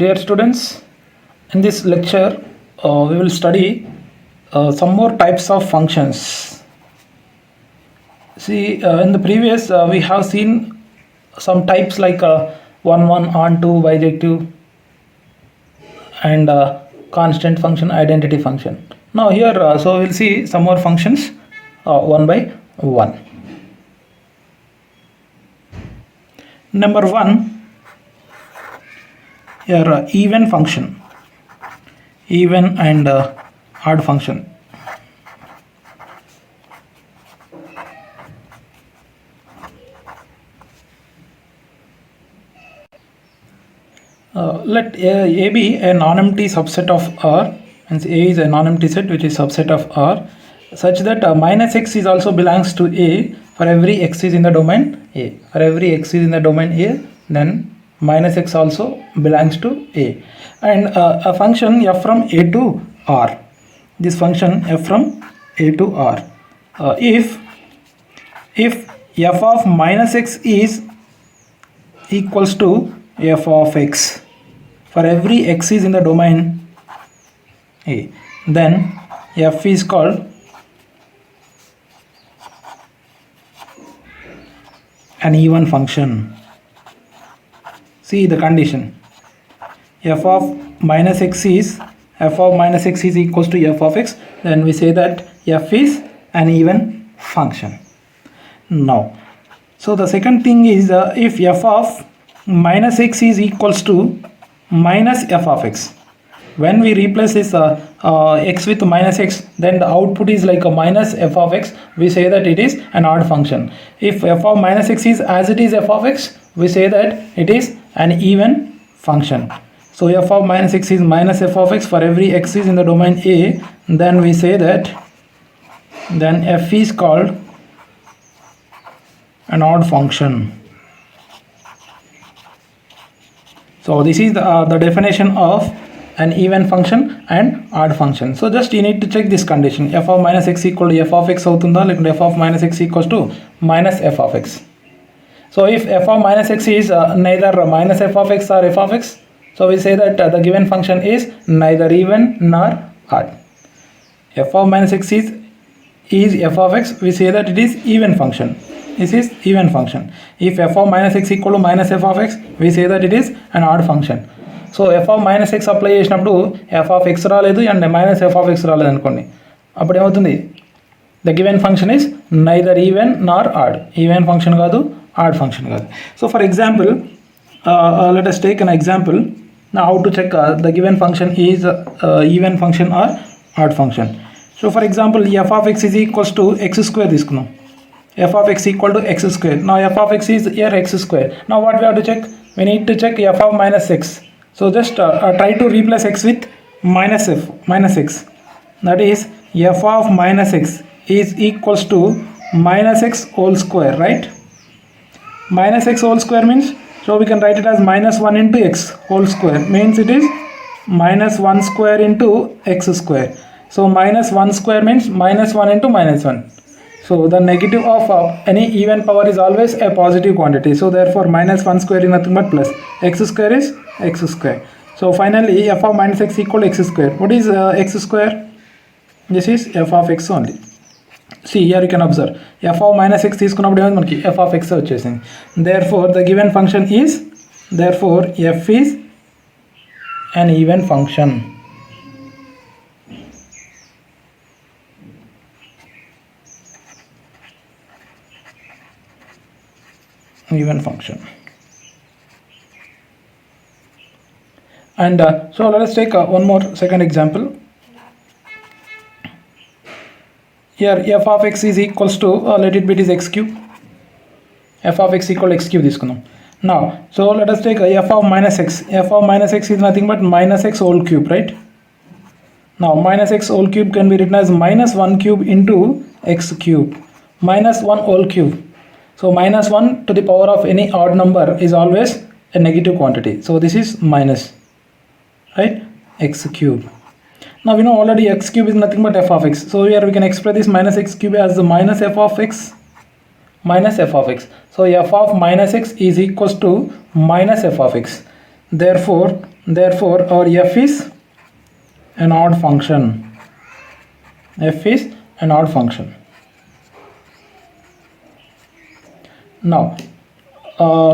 Dear students, in this lecture we will study some more types of functions. See, in the previous we have seen some types like one, on, to, bijective, and constant function, identity function. Now here, so we will see some more functions one by one. Number one, here even function, even and odd function. Let A be a non-empty subset of R, and A is a non-empty set which is subset of R, such that minus x is also belongs to A for every x is in the domain A. For every x is in the domain A, then minus x also belongs to A. And a function f from A to R. This function f from A to R. If f of minus x is equals to f of x for every x is in the domain A, then f is called an even function. See the condition, f of minus x is equals to f of x, then we say that f is an even function. Now, so the second thing is if f of minus x is equals to minus f of x, when we replace this x with minus x, then the output is like a minus f of x. We say that it is an odd function. If f of minus x is as it is f of x, we say that it is an even function. So f of minus x is minus f of x for every x is in the domain A, then we say that then f is called an odd function. So this is the definition of an even function and odd function. So just you need to check this condition, f of minus x equal to f of x avutunda, like f of minus x equals to minus f of x. So if f of minus x is neither minus f of x or f of x, so we say that the given function is neither even nor odd. F of minus x is f of x, we say that it is even function. This is even function. If f of minus x equal to minus f of x, we say that it is an odd function. So f of minus x apply చేసినప్పుడు f of x రాలేదు and minus f of x రాలేదు అనుకోండి, అప్పుడు ఏమవుతుంది, the given function is neither even nor odd. Even function కాదు, odd function కాదు. So for example, let us take an example. Now how to check the given function is even function or odd function. So for example, f of x is equals to x square తీసుకున్నాం. F of x equal to x square. Now f of x is here x square. Now what we have to check? We need to check f of minus x. So just try to replace x with minus x. That is f of minus x is equals to minus x whole square, right? Minus x whole square means, so we can write it as minus 1 into x whole square, means it is minus 1 square into x square. So minus 1 square means minus 1 into minus 1. So the negative of any even power is always a positive quantity. So therefore minus 1 square is nothing but plus. X square is x square. So finally f of minus x equal to x square. What is x square? This is f of x only. See here you can observe f of minus x తీసుకున్నప్పుడు ఏమైంది మనకి f of x వచ్చేసింది. Therefore the given function is, therefore f is an even function. Even function. And so let us take one more second example. Here f of x is equals to let it be, it is x cube. F of x equal to x cube తీసుకుందాం. Now so let us take f of minus x. F of minus x is nothing but minus x whole cube, right? Now minus x whole cube can be written as minus 1 cube into x cube, minus 1 whole cube. So minus 1 to the power of any odd number is always a negative quantity. So this is minus, right, x cube. Now we know already x cube is nothing but f of x. So here we can express this minus x cube as the minus f of x minus f of x. So f of minus x is equals to minus f of x. Therefore therefore our f is an odd function. F is an odd function. Now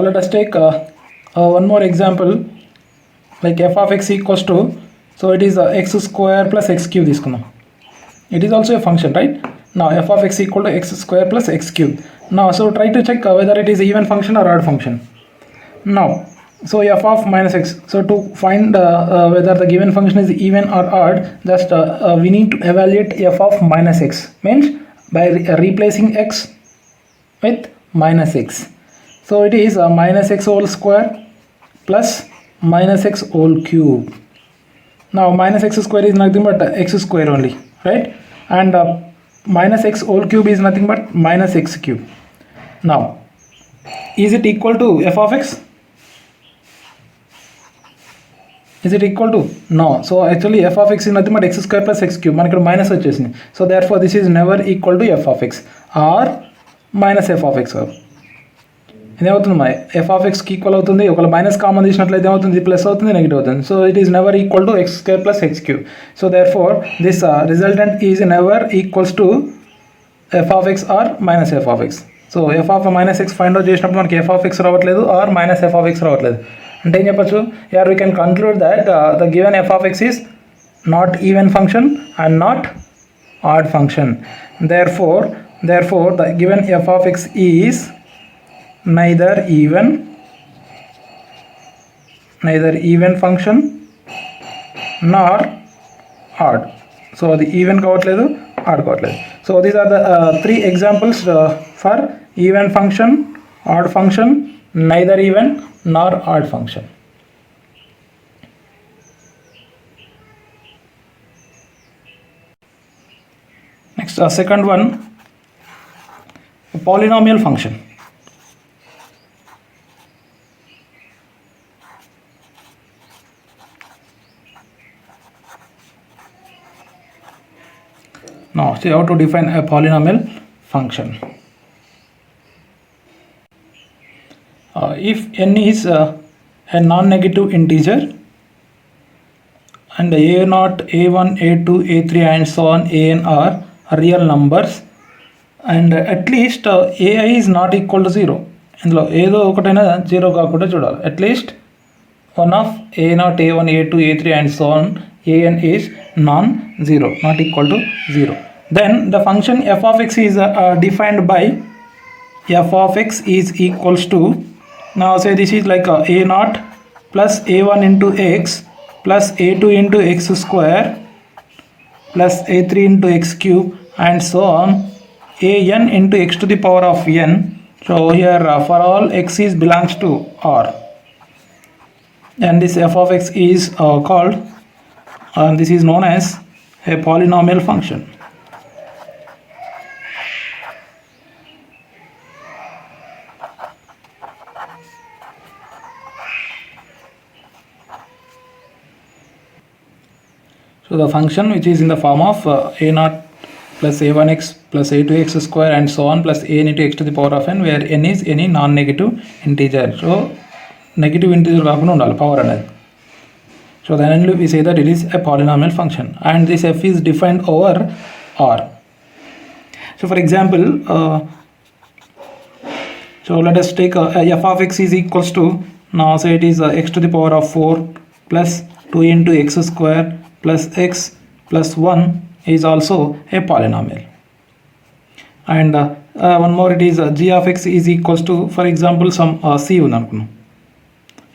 let us take one more example, like f of x equals to, so it is x square plus x cube. It is also a function, right? Now f of x equal to x square plus x cube. Now so try to check whether it is even function or odd function. Now so f of minus x, so to find whether the given function is even or odd, just we need to evaluate f of minus x, means by replacing x with minus x. So it is minus x whole square plus minus x whole cube. Now minus x square is nothing but x square only, right? And minus x whole cube is nothing but minus x cube. Now is it equal to f of x? Is it equal to? No. So actually f of x is nothing but x square plus x cube. మనకి minus వచ్చేసింది. So therefore this is never equal to f of x or minus f of x. ఇదేమవుతుంది, మా F of ఎక్స్కి equal అవుతుంది. ఒకవేళ minus common తీసినట్లయితే ఏమవుతుంది, plus అవుతుంది, negative అవుతుంది. So it is never equal to x square plus x cube. So therefore this resultant is never equals to f of x or minus f of x. So f of minus x find out చేసినప్పుడు మనకి f of x రావట్లేదు or minus f of x రావట్లేదు. అంటే ఏం చెప్పచ్చు, యార్ we can conclude that the given f of x is not even function and not add function. therefore the given f of x is neither even function nor odd. So the even కావట్లేదు, odd కావట్లేదు. So these are the three examples for even function, odd function, neither even nor odd function. Next second one, a polynomial function. Now see how to define a polynomial function. If n is a non-negative integer and a0, a1, a2, a3 and so on an are real numbers and at least ai is not equal to 0. ఇందులో ఏదో ఒకటైనా zero కాకుండా చూడాలి. at least one of a0, a1, a2, a3 and so on an is non-zero, not equal to 0. Then the function f of x is defined by f of x is equals to, now say this is like a0 plus a1 into x plus a2 into x square plus a3 into x cube and so on an into x to the power of n. So here for all x is belongs to R, and this f of x is called this is known as a polynomial function. So the function which is in the form of a0 plus a1x plus a2x square and so on plus an into x to the power of n, where n is any non-negative integer. So negative integer కాకుండా ఉండాలి power అనేది. So then we say that it is a polynomial function and this f is defined over R. So for example, so let us take f of x is equals to, now say it is x to the power of 4 plus 2 into x square plus x plus 1 is also a polynomial. And one more, it is g of x is equals to, for example, some c unnanukunna,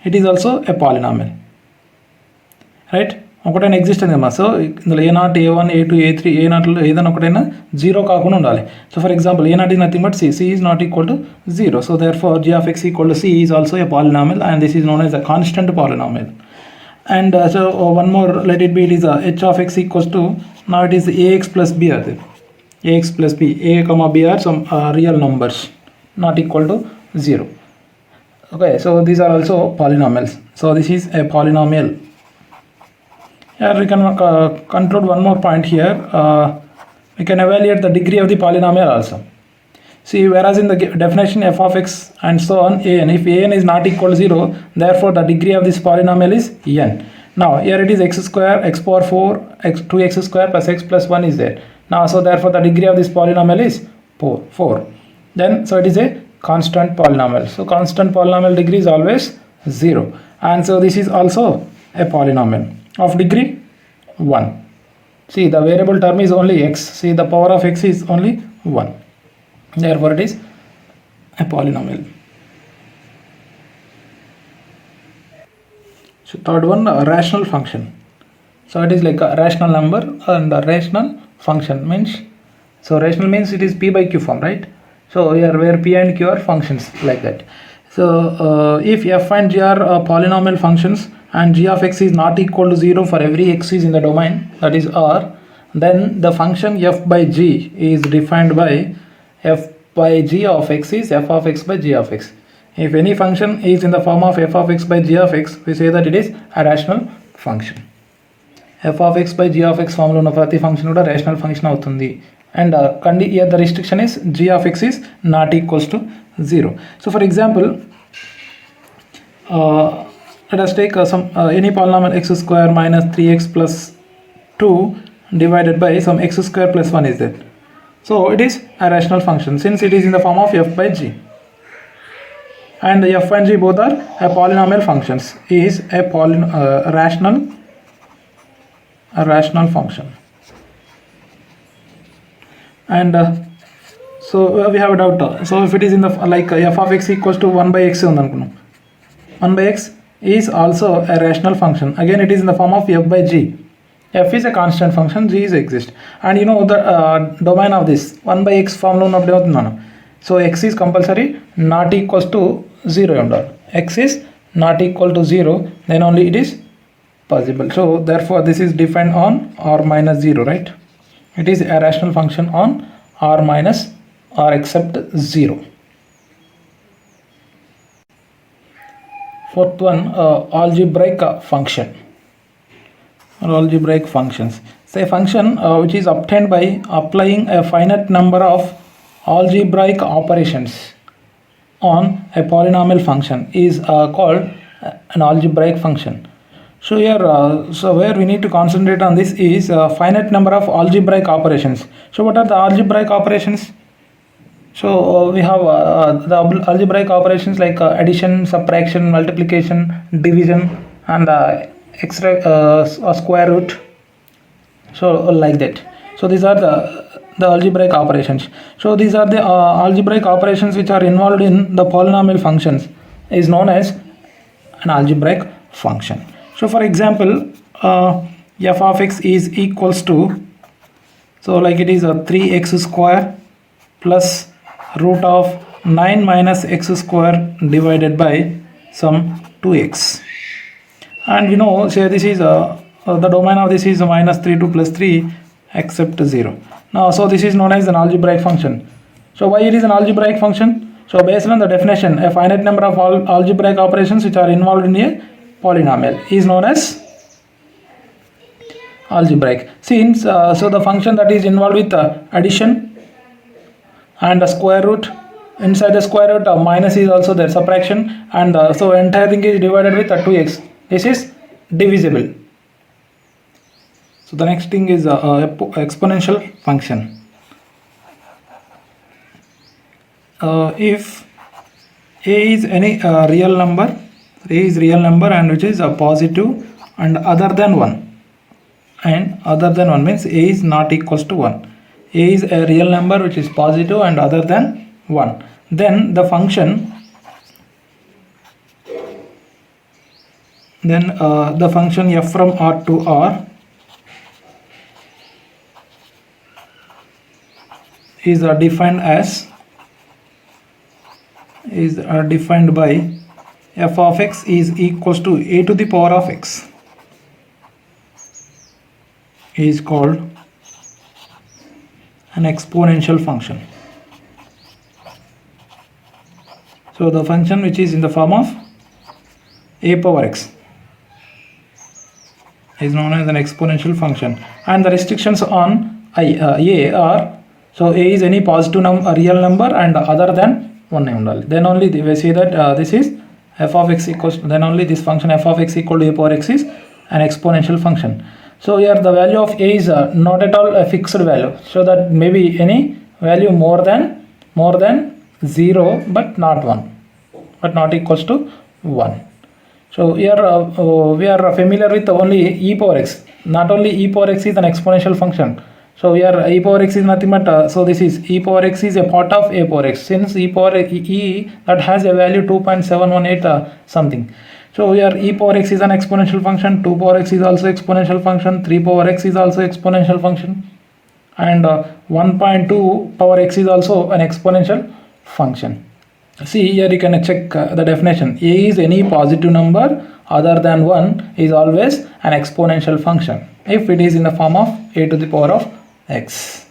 it is also a polynomial, right? ఒకటైనా exist అయిందమ్మా. So ఇందులో a0, a1, a2, a3 a0లో ఏదైనా ఒకటైనా zero కాకుండా ఉండాలి. So for example a0 is nothing but c is not equal to 0. So therefore g of x equal to c is also a polynomial and this is known as a constant polynomial. And so one more, let it be, it is h of x equals to, now it is ax plus b are there, ax plus b, a comma b are some real numbers not equal to 0. Okay, so these are also polynomials. So this is a polynomial. Here we can conclude one more point here. We can evaluate the degree of the polynomial also. See, whereas in the definition f of x and so on an, if an is not equal to 0, therefore the degree of this polynomial is n. Now here it is x square, x power 4, x 2x square plus x plus 1 is there. Now so therefore the degree of this polynomial is 4. Then so it is a constant polynomial. So constant polynomial degree is always 0. And so this is also a polynomial of degree 1. See, the variable term is only x. See, the power of x is only 1. Therefore it is a polynomial. So third one, rational function. So it is like a rational number and a rational function means, so rational means it is p by q form, right? So here where p and q are functions like that. So if f and g are polynomial functions and g of x is not equal to 0 for every x is in the domain, that is R, then the function f by g is defined by f by g of x is f of x by g of x. If any function is in the form of f of x by g of x, we say that it is a rational function. f of x by g of x form lo unna prati function kuda rational function avutundi. And here the restriction is g of x is not equals to 0. So for example, let us take any polynomial x square minus 3x plus 2 divided by some x square plus 1 is there. So it is a rational function since it is in the form of f by g. And f and g both are a polynomial functions, is a rational function. And so we have a doubt. So if it is in the like f of x equals to 1 by x, 1 by x is also a rational function. Again it is in the form of f by g. F is a constant function, g is exist. And you know the domain of this 1 by x form lo unnappudu. So x is compulsory not equals to 0. X is not equal to 0, then only it is possible. So therefore this is defined on r minus 0, right? It is a rational function on r minus or except 0. Fourth one, algebraic function or algebraic functions. Say function which is obtained by applying a finite number of algebraic operations on a polynomial function is called an algebraic function. So here, so where we need to concentrate on this is finite number of algebraic operations. So what are the algebraic operations? So we have the algebraic operations like addition, subtraction, multiplication, division, and square root. So like that. So these are the algebraic operations. So these are the algebraic operations which are involved in the polynomial functions is known as an algebraic function. So for example, f of x is equals to, so like it is a 3x square plus root of 9 minus x square divided by some 2x. And you know, say this is the domain of this is minus 3 2 plus 3 except 0. Now so this is known as an algebraic function. So why it is an algebraic function? So based on the definition, a finite number of algebraic operations which are involved in a polynomial is known as algebraic. Since so the function that is involved with addition and the square root, inside the square root minus is also there, subtraction, and so entire thing is divided with 2x. This is divisible. So the next thing is exponential function. If a is any real number, a is real number and which is a positive and other than 1, and other than 1 means a is not equals to 1. A is a real number which is positive and other than 1. Then the function, f from R to R is defined as, is defined by f of x is equals to a to the power of x is called an exponential function. So the function which is in the form of a power x is known as an exponential function, and the restrictions on a are So a is any positive real number and other than 1 ఉండాలి. Then only we say that this is f of x equals, then only this function f of x equal to a power x is an exponential function. So here the value of a is not at all a fixed value, so that maybe any value more than 0 but not 1, but not equals to 1. So here we are familiar with only e power x. Not only e power x is an exponential function. So here e power x is nothing but so this is e power x is a part of a power x, since e power e that has a value 2.718 something. So here e power x is an exponential function, 2 power x is also exponential function, 3 power x is also exponential function, and 1.2 power x is also an exponential function. See here you can check the definition. A is any positive number other than 1 is always an exponential function if it is in the form of a to the power of x.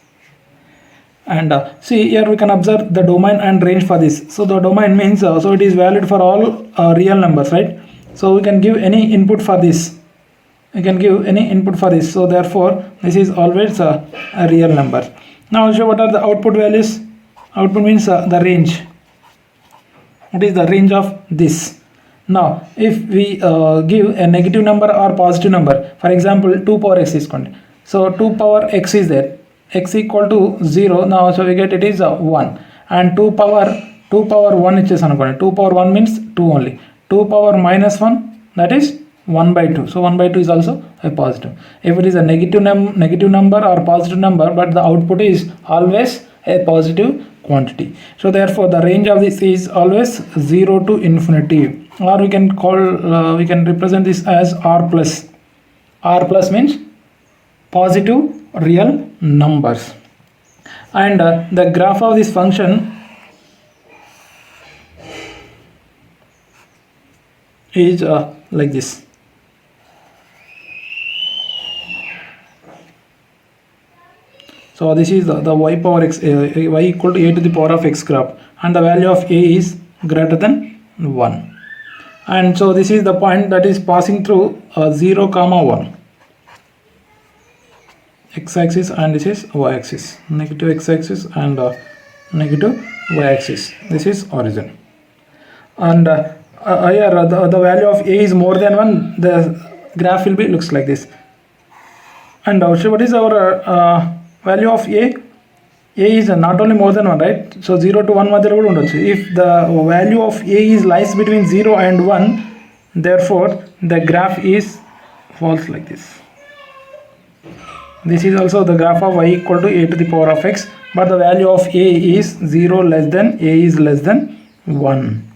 And see here we can observe the domain and range for this. So the domain means so it is valid for all real numbers, right? So we can give any input for this. We can give any input for this. So therefore this is always a real number. Now I'll show what are the output values. Output means the range. What is the range of this? Now if we give a negative number or positive number, for example 2 power x is called. So 2 power x is there, x equal to 0. Now so we get it is 1, and 2 power 1 is 2 power 1 means 2 only. 2 power minus 1, that is 1 by 2. So 1 by 2 is also a positive. If it is a negative number or positive number, but the output is always a positive quantity. So therefore the range of this is always 0 to infinity, or we can call we can represent this as r plus. R plus means positive real numbers. And the graph of this function is like this. So this is the y power x, y equal to a to the power of x graph, and the value of a is greater than 1. And so this is the point that is passing through 0, 1, x-axis, and this is y-axis, negative x-axis and negative y-axis. This is origin. And here the value of a is more than 1, the graph will be looks like this. And also what is our value of a? A is not only more than 1, right? So 0 to 1 madhyalo kuda undochu. If the value of a is lies between 0 and 1, therefore the graph is false like this. This is also the graph of y equal to a to the power of x, but the value of a is 0 less than a is less than 1.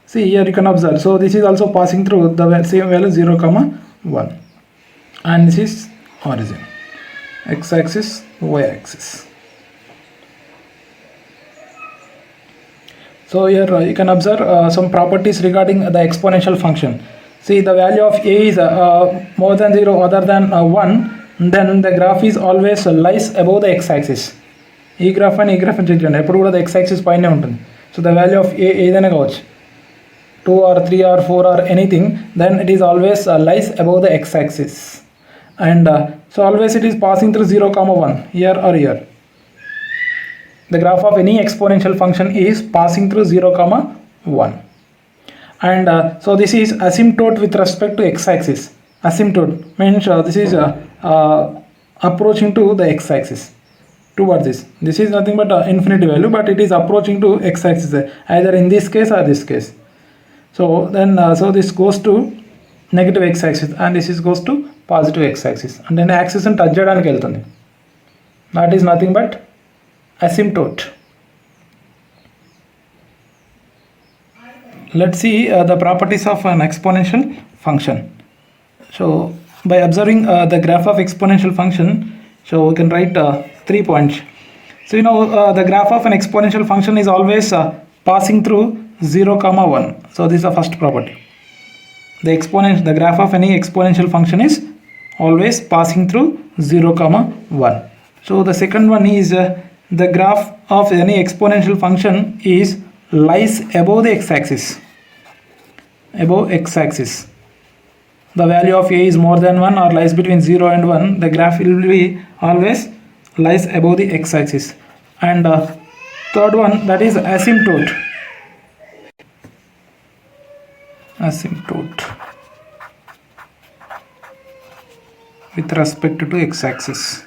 See here you can observe. So this is also passing through the same value 0, 1, and this is origin, x-axis, y-axis. So here you can observe some properties regarding the exponential function. See the value of a is more than 0 other than 1, then the graph is always lies above the x-axis. ఈ graph అని check చేయండి, ఎప్పుడు కూడా x-axis పైనే ఉంటుంది. So the value of ఏ ఏదైనా కావచ్చు, 2 or 3 or 4 or anything, then it is always lies above the x-axis. And so always it is passing through 0, 1 here or here. The graph of any exponential function is passing through 0, 1. And so this is asymptote with respect to x-axis. Asymptote means this is approaching to the x-axis towards this. This is nothing but infinity value, but it is approaching to x-axis either in this case or this case. So then so this goes to negative x-axis and this is goes to positive x-axis, and then axis and touch cheyadaniki veltundi. That is nothing but asymptote. Let's see the properties of an exponential function. So by observing the graph of exponential function, so we can write 3 points. So you know the graph of an exponential function is always passing through 0, 1. So this is the first property. The graph of any exponential function is always passing through 0, 1. So the second one is the graph of any exponential function is lies above the x-axis. Above x-axis. the value of a is more than 1 or lies between 0 and 1, the graph will be always lies above the x-axis. And third one, that is asymptote. With respect to x-axis.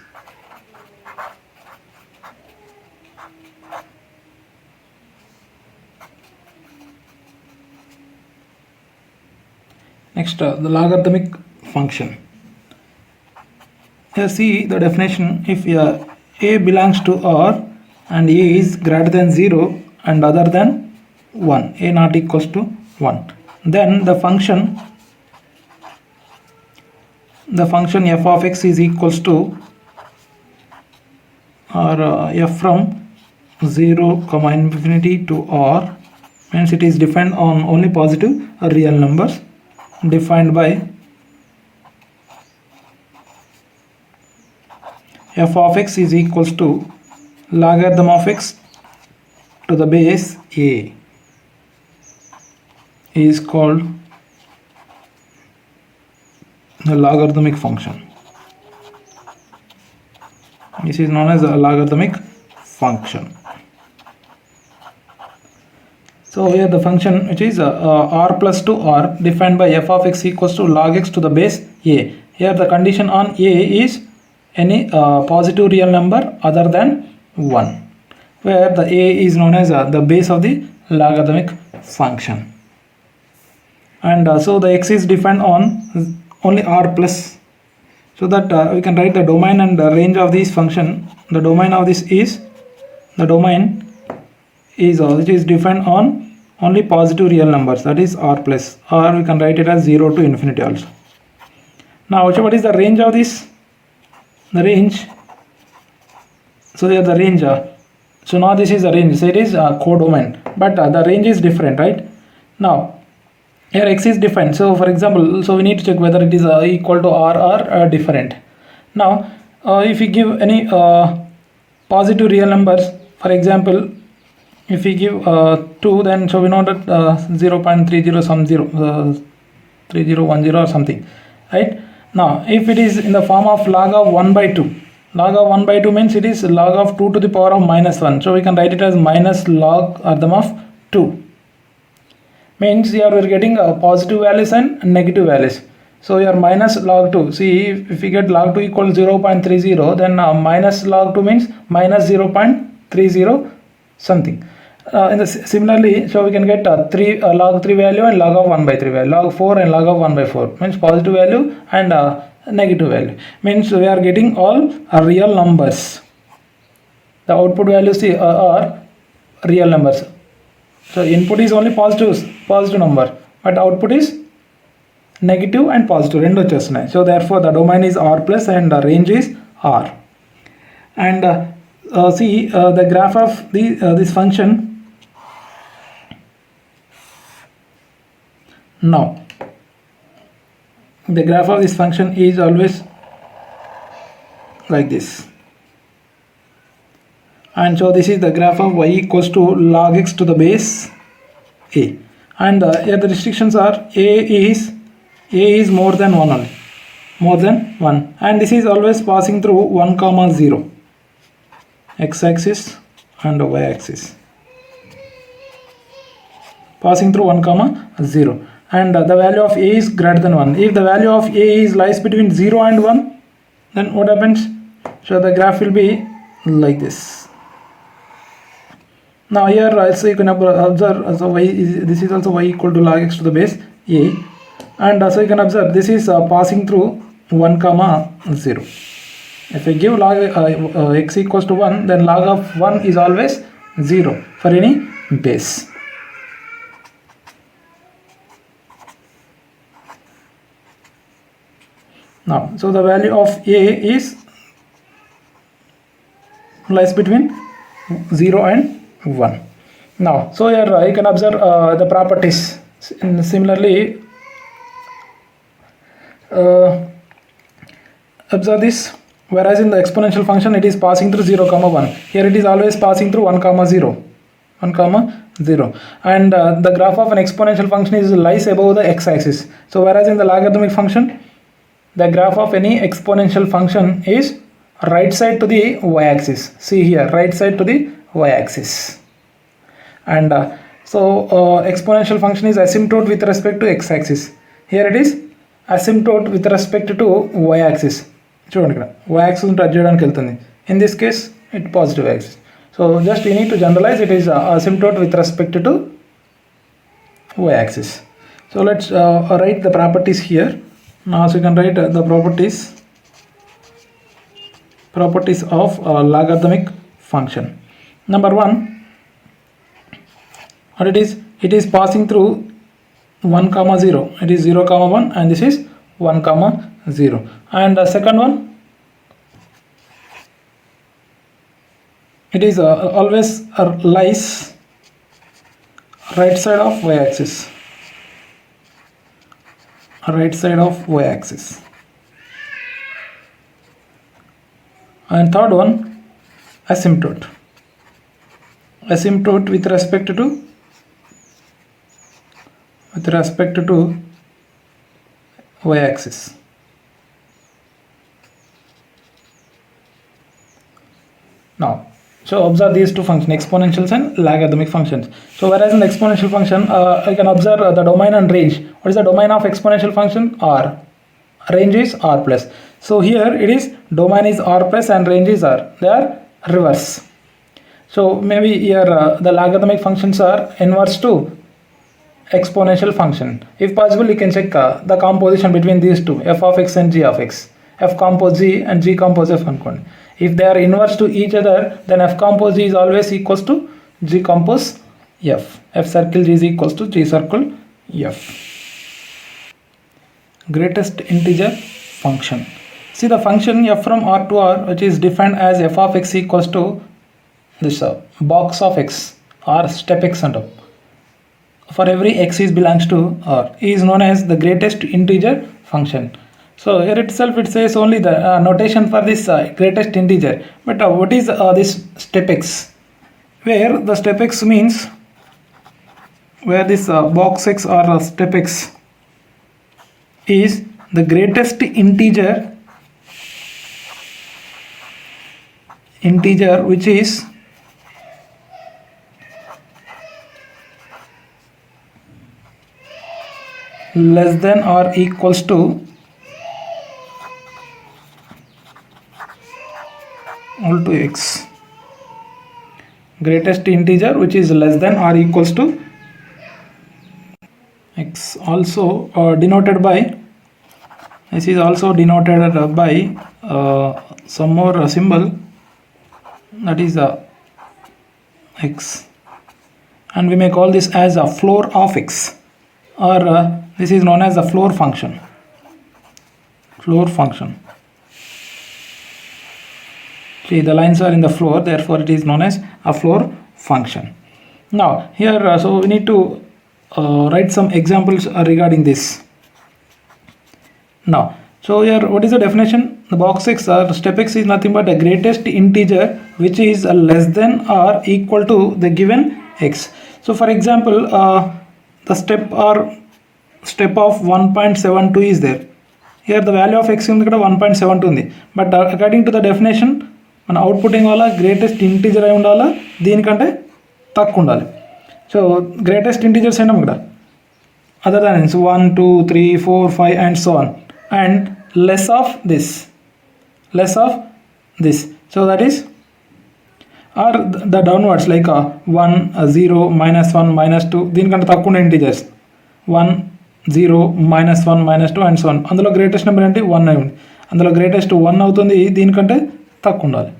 Next, the logarithmic function. Here see the definition. If a belongs to R and a is greater than 0 and other than 1, a not equals to 1, then the function f of x is equals to, or f from 0 comma infinity to R, means it is defined on only positive or real numbers, defined by f of x is equals to logarithm of x to the base a is called the logarithmic function. This is known as a logarithmic function. So here the function which is r plus 2r defined by f of x equals to log x to the base a. Here the condition on a is any positive real number other than 1, where the a is known as the base of the logarithmic function. And so the x is defined on only r plus, so that we can write the domain and the range of this function. The domain of this is which is defined on only positive real numbers, that is r plus, or we can write it as 0 to infinity also. Now what is the range of this? The range, so here the range, so now this is the range, so it is codomain, but the range is different, right? Now here x is defined, so for example, so we need to check whether it is equal to r or different. Now if we give any positive real numbers, for example if we give 2, then so we know that 0.30 some 3010 or something, right? Now if it is in the form of log of 1 by 2, log of 1 by 2 means it is log of 2 to the power of minus 1, so we can write it as minus logarithm of 2. Means here we are getting positive values and negative values. So here minus log 2, see if we get log 2 equals 0.30, then minus log 2 means minus 0.30 something. Similarly, so we can get log 3 value and log of 1 by 3 value, log 4 and log of 1 by 4, means positive value and negative value, means we are getting all real numbers. The output values are real numbers. So input is only positive number, but output is negative and positive, rendu vachestunnayi. So therefore the domain is r plus and the range is r. And see the graph of this function. Now the graph of this function is always like this, and so this is the graph of y equals to log x to the base a, and here the restrictions are a is more than 1 only, more than 1, and this is always passing through 1 comma 0, x-axis and y-axis, passing through 1 comma 0, and the value of a is greater than 1. If the value of a lies between 0 and 1, then what happens? So the graph will be like this. Now here also you can observe, so this is also y equal to log x to the base a, and so you can observe this is passing through 1 comma 0. If I give log x equals to 1, then log of 1 is always 0 for any base. Now so the value of a lies between 0 and 1. Now so here you can observe the properties. And similarly observe this, whereas in the exponential function it is passing through 0 comma 1, here it is always passing through 1 comma 0, 1 comma 0, and the graph of an exponential function is lies above the x-axis. So whereas in the logarithmic function, the graph of any exponential function is right side to the y-axis. See here, right side to the y-axis. And exponential function is asymptote with respect to x-axis. Here it is asymptote with respect to y-axis. చూడండి ఇక్కడ y-axis touch చేయడానికి వెళ్తుంది. In this case it positive axis. So just you need to generalize, it is asymptote with respect to y-axis. So let's write the properties here. Now so you can write the properties of logarithmic function. Number 1, what it is passing through 1 comma 0. It is 0 comma 1, and this is 1 comma 0. And the second one, it is always lies right side of y-axis. Right side of y-axis. And third one, asymptote with respect to y-axis. Now so observe these two functions, exponentials and logarithmic functions. So whereas in the exponential function, I can observe the domain and range. What is the domain of exponential function? R. Range is R plus. So here it is domain is R plus and range is R. They are reverse. So maybe here the logarithmic functions are inverse to exponential function. If possible, you can check the composition between these two, f of x and g of x. F compose g and g compose f. If they are inverse to each other, then f compose g is always equals to g compose f. F circle g is equals to g circle f. Greatest integer function. See the function f from R to R, which is defined as f of x equals to this box of x or step x and up. For every x is belongs to R, is known as the greatest integer function. So here itself it says only the notation for this greatest integer. But what is this step x? Where the step x means, where this box x or step x is the greatest integer which is less than or equals to x. Greatest integer which is less than or equals to x. Also denoted by, this is also denoted by some more symbol, that is x, and we may call this as a floor of x, or this is known as the floor function. See, the lines are in the floor, therefore it is known as a floor function. Now here so we need to write some examples regarding this. Now so here what is the definition? The box x or step x is nothing but the greatest integer which is less than or equal to the given x. So for example, the step of 1.72 is there. Here the value of x is 1.72, but according to the definition, మన అవుట్పుటింగ్ వల్ల greatest integer అయి ఉండాలా, దీనికంటే తక్కువ ఉండాలి. So greatest integers అయినాం ఇక్కడ, other than 1 2 3 4 5 and so on, and less of this. So that is or the downwards like 1 0 -1 -2, దీనికంటే తక్కువ ఉండే ఇంటీజర్స్ 1 0 -1 -2 అండ్ సో ఆన్. అందులో గ్రేటెస్ట్ నెంబర్ ఏంటి? 1 అయి ఉంది. అందులో గ్రేటెస్ట్ 1 అవుతుంది, దీనికంటే తక్కువ ఉండాలి.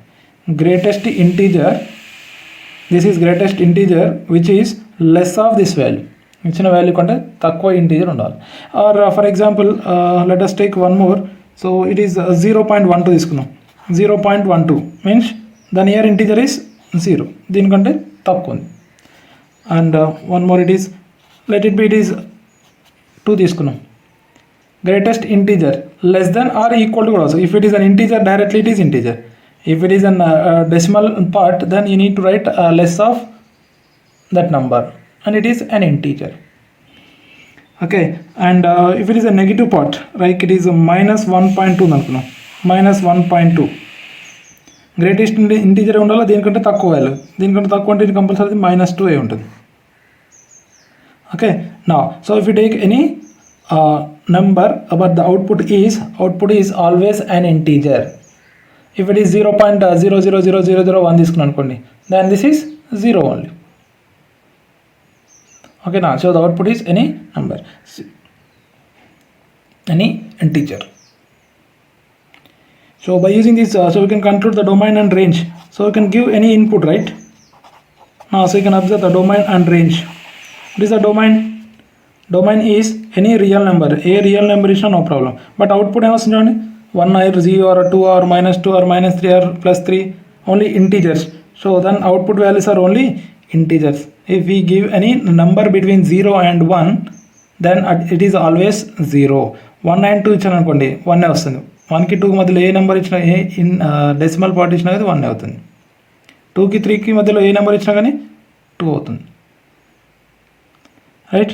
Greatest integer, this is greatest integer which is less of this value, ఇచ్చిన వాల్యూ కంటే తక్కువ ఇంటీజర్ ఉండాలి. Or for example let us take one more. So it is 0.12 తీసుకుందాం. 0.12 means the near integer is 0, దీనికంటే తక్కువ ఉంది. And one more, it is let it be, it is 2 తీసుకున్నాం. Greatest integer less than or equal to also. If it is an integer directly, it is integer. If it is an decimal part, then you need to write less of that number, and it is an integer. Okay, and if it is a negative part, like it is a minus 1.2 అనుకున్నాం, minus 1.2, greatest integer ఉండాలి, దీనికంటే తక్కువ value, దీనికంటే తక్కువ అంటే ఇది compulsory -2 అయి ఉంటుంది. Okay, now so if you take any number, but the output is always an integer. If it is 0.000001 తీసుకున్నాం అనుకోండి, then this is 0 only. Okay, now so the output is any number, any integer. So by using this, so we can conclude the domain and range. So we can give any input, right? Now so you can observe the domain and range. What is the domain? Domain is any real number. A real number is no problem. But output ఏమో చూడండి, 1 or 0 or 2 or -2 or -3 or +3, only integers. So then output values are only integers. If we give any number between 0 and 1, then it is always 0. 1 and 2 ఇచ్చాను అనుకోండి, 1 వస్తుంది. 1కి 2కి మధ్యలో ఏ number ఇచ్చినా, ఏ decimal part ఇచ్చినా కానీ 1 అవుతుంది. 2కి 3కి మధ్యలో ఏ నెంబర్ ఇచ్చినా కానీ 2 అవుతుంది, right?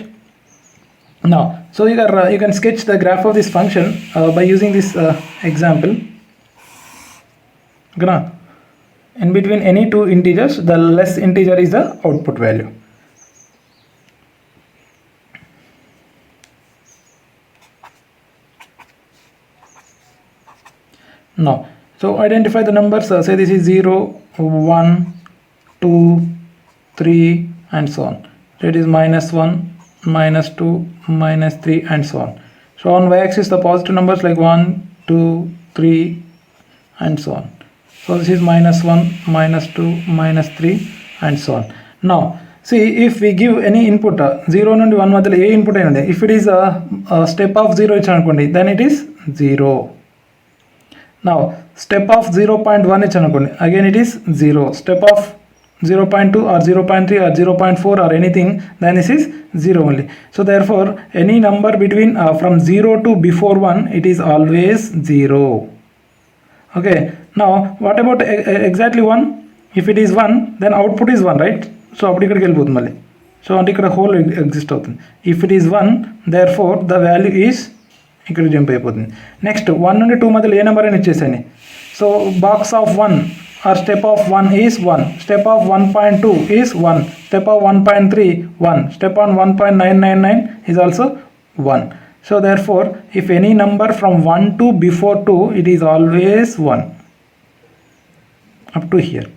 Now so you can sketch the graph of this function by using this example. Okay, in between any two integers, the less integer is the output value. Now so identify the numbers, say this is 0, 1, 2, 3 and so on. So it is -1, -2, -3 and so on. So on y-axis the positive numbers like 1, 2, 3 and so on. So this is -1, -2, -3 and so on. Now see, if we give any input 0 నుండి 1 మధ్యలో ఏ input అయినది, if it is a step of 0 ఇచ్చాను అనుకోండి, then it is 0. Now step of 0.1 ఇచ్చాను అనుకోండి, again it is 0. Step of 0.2 or 0.3 or 0.4 or anything, then this is 0 only. So therefore any number between from 0 to before 1, it is always 0. Okay, now what about exactly 1? If it is 1, then output is 1, right? So అప్పుడు ఇక్కడికి వెళ్ళిపోతుంది మళ్ళీ. So అంటే ఇక్కడ whole exist అవుతుంది. If it is 1, therefore the value is ఇక్కడ jump అయిపోతుంది. Next 1 నుండి 2 మధ్యలో ఏ నెంబర్ అని ఇచ్చేసాను. So box of 1 or step of 1 is 1, step of 1.2 is 1, step of 1.3 1, step on 1.999 is also 1. So therefore if any number from 1 to before 2, it is always 1 up to here.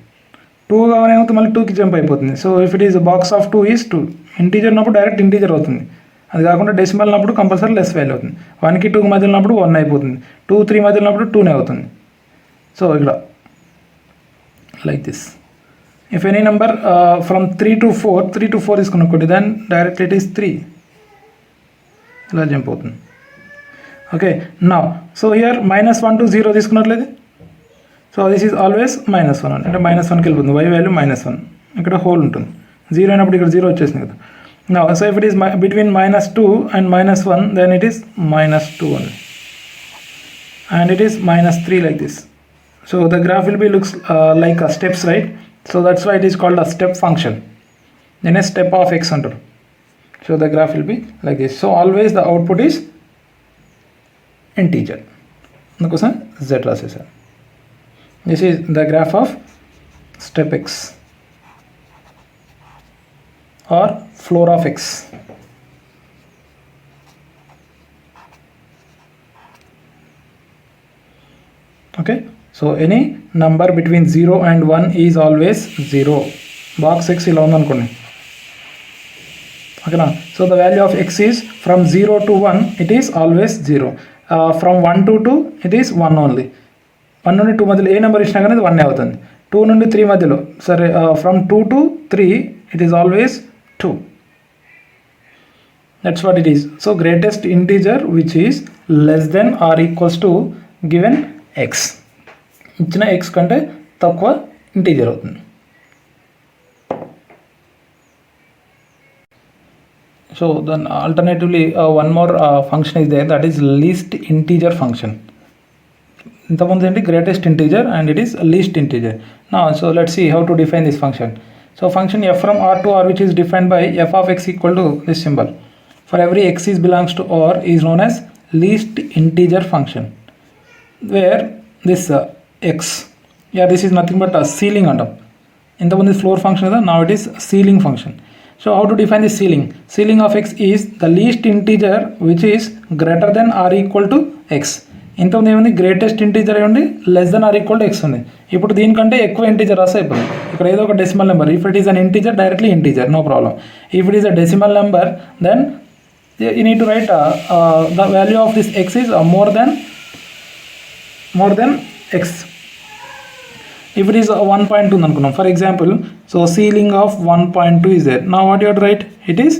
2 కాగానే అవుతుంది, మళ్ళీ 2కి jump అయిపోతుంది. So if it is box of 2 is 2. Integer ఉన్నప్పుడు direct integer అవుతుంది, అది కాకుండా decimal ఉన్నప్పుడు కంపల్సరీ లెస్ వాల్యూ అవుతుంది. 1కి 2కి మధ్యలో ఉన్నప్పుడు 1 అయిపోతుంది, 2, 3 మధ్యలో ఉన్నప్పుడు 2 అవుతుంది. సో ఇక్కడ like this. If any number from 3 to 4 తీసుకున్నప్పుడు, then directly it is 3 ఇలా జంప్ అవుతుంది. Okay, now so here -1 to 0 తీసుకున్నట్లయితే, సో దిస్ ఈజ్ ఆల్వేస్ -1 అంటే -1కి వెళ్ళిపోతుంది, y వాల్యూ -1, ఇక్కడ హోల్ ఉంటుంది. 0 అయినప్పుడు ఇక్కడ 0 వచ్చేసింది కదా. Now so if it is between -2 and -1, then it is -2 only, and it is -3 like this. So the graph will be looks like a steps, right? So that's why it is called a step function. Then a step of x under. So the graph will be like this. So always the output is integer. Because z classes. This is the graph of step x or floor of x. Okay. So any number between 0 and 1 is always 0. Box x ఇలా ఉందనుకోండి, ఓకేనా. So the value of x is from 0 to 1, it is always 0. From 1 to 2, it is 1 only. 1 నుండి 2 మధ్యలో ఏ number ఇచ్చినా కానీ అది 1 అవుతుంది. 2 నుండి 3 మధ్యలో, సరే, from 2 to 3, it is always 2. That's what it is. So greatest integer which is less than or equals to given x. ఇచ్చిన x కంటే తక్కువ ఇంటీజర్ అవుతుంది. So then alternatively one more function is there, that is least integer function. ఇంతకుముందు ఏంటి greatest integer and it is least integer. So let's see how to define this function. So function f from R to R, which is defined by f of x equal to this symbol. For every x is belongs to R is known as least integer function, where this x, this is nothing but a ceiling అంటాం. ఇంతకుముందు floor function కదా, now it is ceiling function. So how to define this ceiling? Ceiling of x is the least integer which is greater than or equal to x. ఇంతకుముందు ఏముంది, greatest integer ఏముంది, less than or equal to x ఉంది. ఇప్పుడు దీనికంటే ఎక్కువ integer రాస్తే అయిపోతుంది. ఇక్కడ ఏదో ఒక decimal number, if it is an integer directly integer, no problem. If it is a decimal number, then you need to write the value of this x is more than x. If it is 1.2 అనుకున్నాం for example, so ceiling of 1.2 is there. Now what you have to write, it is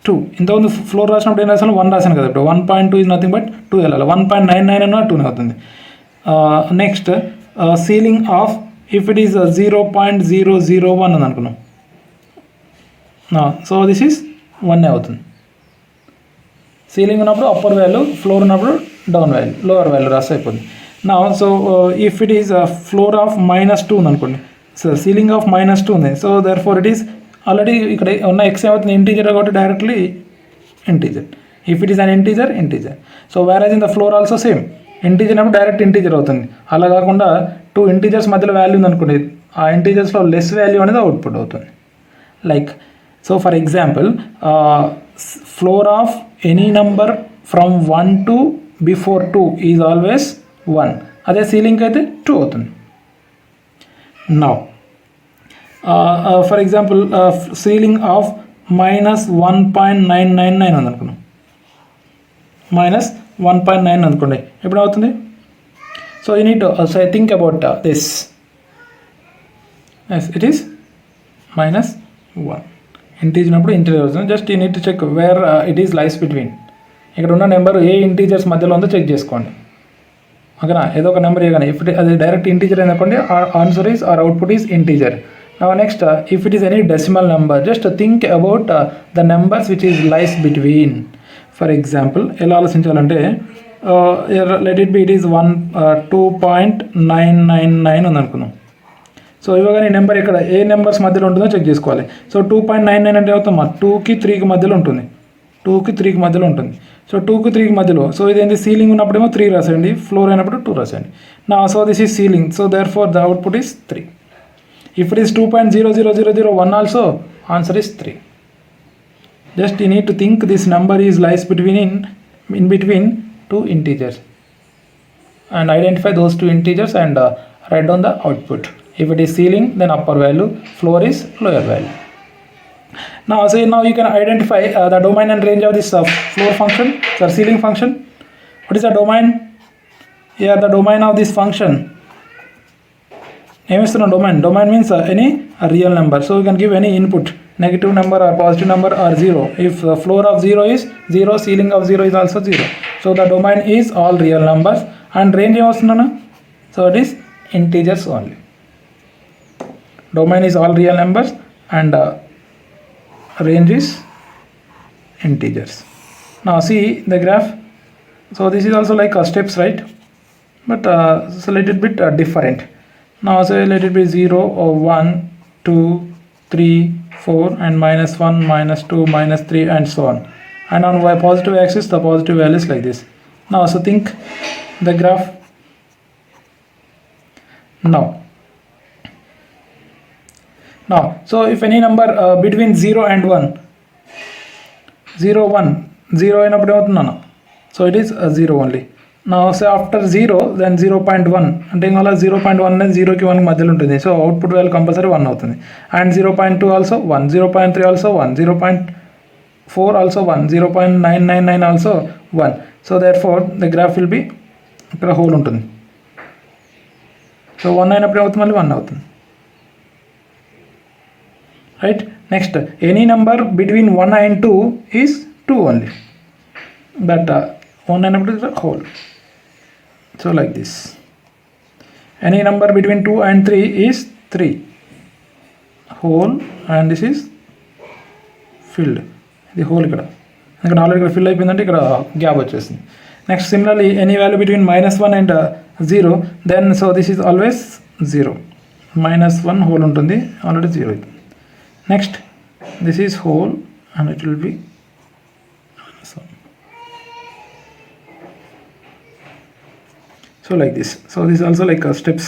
2. ఇంతకుముందు floor రాసినప్పుడు ఏం రాసాను, 1 రాసాను కదా. ఇప్పుడు 1.2 is nothing but 2 వెళ్ళాలి. 1.99 అన్నా 2 అవుతుంది. Next ceiling of, if it is 0.001 అని అనుకున్నాం, సో దిస్ ఈస్ 1 అవుతుంది. సీలింగ్ ఉన్నప్పుడు అప్పర్ వాల్యూ, ఫ్లోర్ ఉన్నప్పుడు డౌన్ వాల్యూ, లోవర్ వాల్యూ రాస్తే అయిపోతుంది. నా so if it is floor of -2 ఉంది అనుకోండి, సో సీలింగ్ ఆఫ్ -2 ఉంది. So therefore it is already ఇక్కడ ఉన్న ఎక్స్ ఏమవుతుంది, ఇంటీజర్ కాబట్టి directly integer. If it is an integer, integer. So whereas in the floor also same, integer అప్పుడు direct integer అవుతుంది. అలా కాకుండా 2 ఇంటీజర్స్ మధ్యలో వాల్యూ ఉంది అనుకోండి, ఆ ఇంటీజర్స్లో లెస్ వాల్యూ అనేది అవుట్పుట్ అవుతుంది. Like, so for example, floor of any number from 1 to before 2 is always 1. అదే సీలింగ్ అయితే 2 అవుతుంది. Now for example, ceiling of -1.999 ఉంది అనుకున్నాం, -1.9 అనుకోండి, ఎప్పుడు అవుతుంది? So you need to think about this. yes, it is -1. Integer అప్పుడు ఇంటీజర్ అవుతుంది. Just you need to check where it is lies between. ఇక్కడ ఉన్న నెంబర్ ఏ ఇంటీజర్స్ మధ్యలో ఉందో చెక్ చేసుకోండి. ఓకేనా, ఏదో ఒక నెంబర్ ఇవ్వగానే ఇఫ్ అది డైరెక్ట్ ఇంటీజర్ అనుకోండి, answer is or output is integer. Next, if it is any decimal number, just think about the numbers which is lies between. For example ఎలా ఆలోచించాలంటే, let it be it is 2.999 ఉంది అనుకున్నాం. So ఇవ్వగానే number ఇక్కడ ఏ numbers మధ్యలో ఉంటుందో check చేసుకోవాలి. So 2.99 అంటే అవుతామా, 2కి 3కి మధ్యలో ఉంటుంది, 2కి 3కి మధ్యలో ఉంటుంది. సో 2కి 3కి మధ్యలో, సో ఇదేంటి, సీలింగ్ ఉన్నప్పుడేమో 3 రాసేయండి, ఫ్లోర్ అయినప్పుడు 2 రాసేయండి. నా so this is ceiling, so therefore the output is 3. ఇఫ్ ఇట్ ఈస్ 2.00001 also answer is 3. Just you need to think this number is lies between in between 2 integers and identify those 2 integers and write down the output. If it is ceiling, then upper value, floor is lower value. Now you can identify the domain and range of this floor function or ceiling function. What is the domain? Here the domain of this function, name is the domain. Domain means any real number. So you can give any input, negative number or positive number or 0. If the floor of 0 is 0, ceiling of 0 is also 0. So the domain is all real numbers and range is so it is integers only. Domain is all real numbers and range is integers. Now see the graph. So this is also like steps, right? But it's a little bit different. Now say let it be 0 or 1, 2, 3, 4 and -1, -2, -3 and so on. And on y positive axis the positive value is like this. Now so think the graph. Now so if any number between 0 and 1, 0 1, 0 అయినప్పుడు ఏమవుతుందన్న, so it is 0 only. Now say after 0 then 0.1 అంటే ఇంకా 0.1 అనేది 0కి 1 మధ్యలో ఉంటుంది. So output value compulsory 1 అవుతుంది. And 0.2 also 1, 0.3 also 1, 0.4 also 1, 0.999 also 1. So therefore the graph will be, ఇక్కడ hole ఉంటుంది. సో 1 అయినప్పుడు ఏమవుతుంది, మళ్ళీ 1 అవుతుంది, right. Next any number between 1 and 2 is 2 only. That 1 అయినప్పుడు is hole. So like this. Any number between 2 and 3 is 3 whole and this is filled. The whole ఇక్కడ already ఇక్కడ ఫిల్ అయిపోయిందంటే ఇక్కడ గ్యాప్ వచ్చేసింది. Next similarly any value between -1 and 0, then so this is always 0. -1 whole ఉంటుంది, already 0 అవుతుంది. Next this is whole and it will be -1. So like this. So this is also like steps.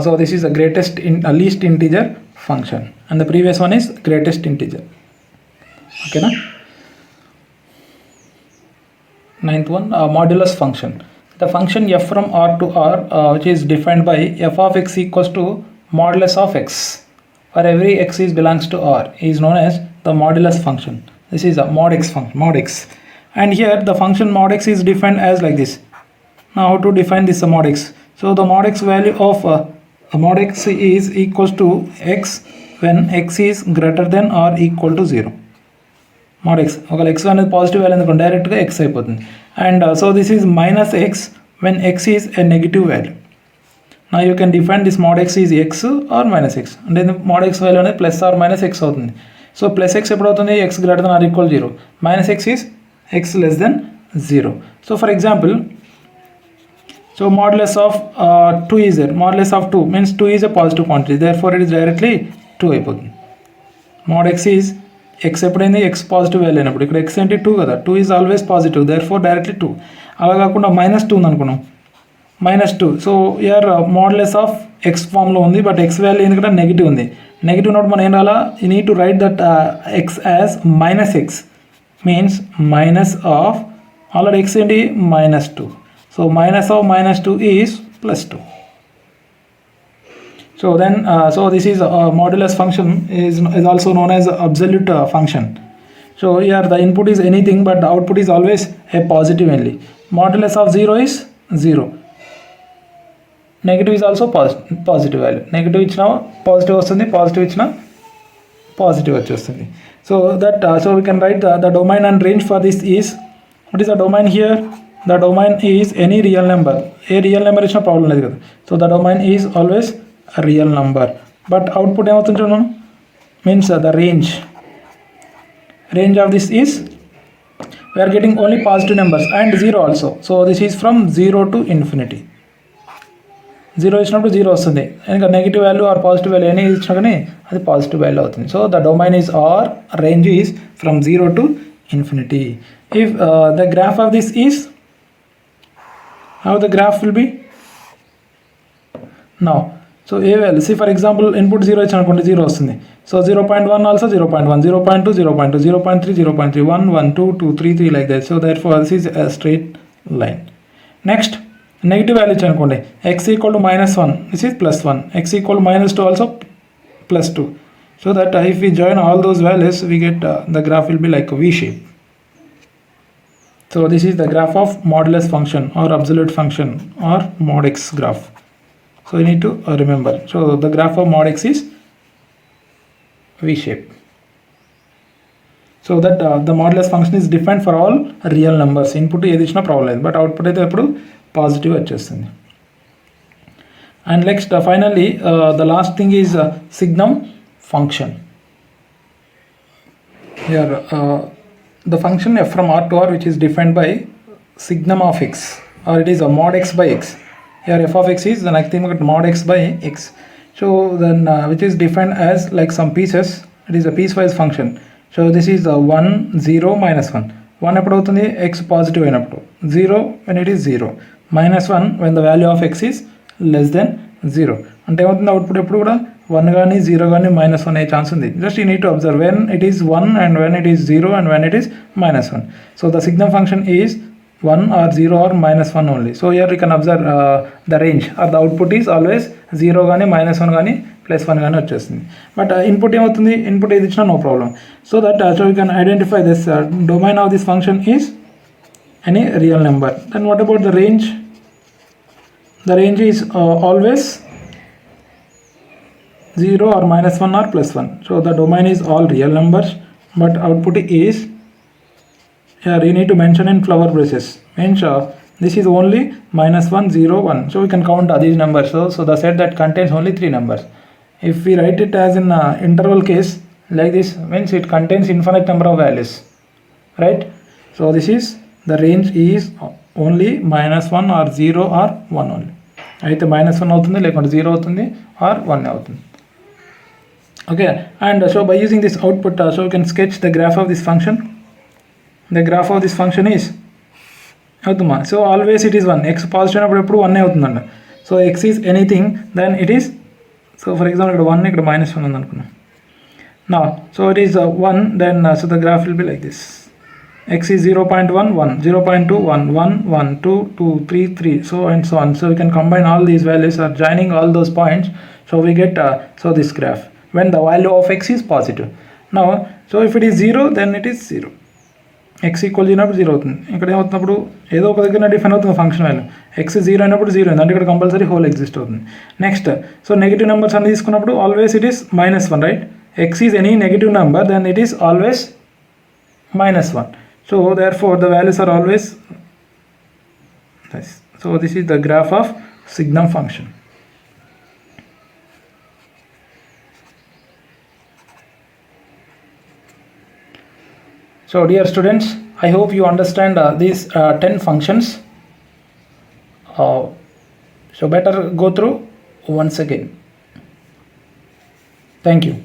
So this is the least integer function, and the previous one is greatest integer. Okay na? Ninth one, modulus function. The function f from R to R, which is defined by f of x equals to modulus of x, where every x is belongs to R, is known as the modulus function. This is a mod x function, mod x. And here the function mod x is defined as like this. Now how to define this mod x? So the mod x value of mod x is equals to x when x is greater than or equal to 0. Mod x, okay, x అనేది positive value అనుకోండి, డైరెక్ట్గా x అయిపోతుంది. And so this is minus x when x is a negative value. Now you can define this mod x is x or minus x. అంటే mod x వాల్యూ అనేది plus or minus x అవుతుంది. So plus x ఎప్పుడు అవుతుంది? x greater than or equal 0. Minus x is x less than 0. So for example, so modulus of 2 is there. Modulus of 2 means 2 is a positive quantity, therefore it is directly 2 అయిపోతుంది. mod x is x ఎప్పుడైంది? x positive value అయినప్పుడు. ఇక్కడ x అంటే 2 కదా, 2 is always positive, therefore directly 2. అలా కాకుండా -2 ఉంది అనుకున్నాం, -2. So year modulus of X ఫామ్లో ఉంది, బట్ ఎక్స్ వాల్యూ ఎందుకంటే నెగిటివ్ ఉంది. నెగిటివ్ ఉన్నప్పుడు మనం ఏం రాలా? You need to right that X as -x means minus of already X ఏంటి? -2. So minus of -2 is +2. So then so this is modulus function is also known as absolute function. So here the input is anything but the output is always a positive only. Modulus of 0 is 0. Negative is also positive value. Negative ఇచ్చినా positive వస్తుంది, positive ఇచ్చినా positive వచ్చేస్తుంది. So that so we can write the domain and range for this is, what is the domain here? The domain is any real number. A real number ఇచ్చిన problem లేదు కదా. So the domain is always a real number, but output ఏమవుతుంది చూడండి, means the range of this is, we are getting only positive numbers and 0 also. So this is from 0 to infinity. 0 ఇచ్చినప్పుడు 0 వస్తుంది, ఇంకా negative value or positive value అని ఇచ్చినా కానీ అది positive value అవుతుంది. So the domain is or range is from 0 to infinity. If the graph of this is, how the graph will be now? So a value, see for example input 0 ఇచ్చిన అనుకోండి 0 వస్తుంది. So 0.1 also 0.1, 0.2 0.2, 0.3 0.3, 1 1 2 2 3 3 like that. So therefore this is a straight line. Next negative value ఇచ్చి అనుకోండి, x equal to -1, this is +1, x equal to -2 also +2. So that if we join all those values we get the graph will be like a V shape. So this is the graph of modulus function or absolute function or mod x graph. So you need to remember. So the graph of mod x is V shape. So that the modulus function is defined for all real numbers. Input ఏది ఇచ్చినా problem లేదు, but output అయితే ఎప్పుడు positive వచ్చేస్తుంది. And next finally the last thing is signum function. Here the function f from R to R, which is defined by signum of x, or it is a mod x by x. Here f of x is the nothing but mod x by x. So then which is defined as like some pieces, it is a piecewise function. So this is 1 0 -1. 1 ఎప్పుడు అవుతుంది? x positive అయినప్పుడు. 0 when it is 0. -1 when the value of x is less than 0. అంటే ఏమవుతుంది? Output ఎప్పుడు కూడా 1 కానీ 0 కానీ -1 అయ్యే ఛాన్స్ ఉంది. Just you need to observe when it is 1 and when it is 0 and when it is -1. So the signum function is 1 or 0 or -1 only. So here you can observe the range or the output is always 0 కానీ -1 కానీ +1 కానీ వచ్చేస్తుంది. But input ఏమవుతుంది? Input ఏది ఇచ్చినా no problem. So that so you can identify this domain of this function is any real number. Then what about the range? The range is always 0 or -1 or +1. So the domain is all real numbers, but output is, here you need to mention in flower braces, means this is only -1 0 1. So we can count these numbers. So the set that contains only 3 numbers. If we write it as in interval case like this, means it contains infinite number of values, right? So this is the range is only -1 or 0 or 1 only. అయితే -1 అవుతుంది, లేకుంటే 0 అవుతుంది, are 1 అవుతుంది. Okay, and so by using this output, so we can sketch the graph of this function. The graph of this function is అవుతుందా, so always it is 1. X positive అయినప్పుడు ఎప్పుడు 1 అవుతుందంట. So x is anything then it is, so for example ఇక్కడ 1, ఇక్కడ -1 ఉంది అనుకున్నాం. నా so it is 1, then so the graph will be like this. X is 0.1, 1, 0.2, 1, 1, 1, 2, 2, 3, 3, so and so on. So we can combine all these values or joining all those points. So we get so this graph when the value of x is positive. Now, so if it is 0, then it is 0. X equal 0 అయినప్పుడు 0 అవుతుంది. ఇక్కడ ఏమవుతున్నప్పుడు ఏదో ఒక దగ్గర define అవుతుంది function value. X 0 అయినప్పుడు 0 అయింది అంటే ఇక్కడ కంపల్సరీ హోల్ ఎగ్జిస్ట్ అవుతుంది. నెక్స్ట్, సో నెగిటివ్ నెంబర్స్ అన్ని తీసుకున్నప్పుడు always it is -1, right? X is any negative number, then it is always -1. So therefore the values are always this. So this is the graph of signum function. So dear students, I hope you understand these 10 functions. So better go through once again. Thank you.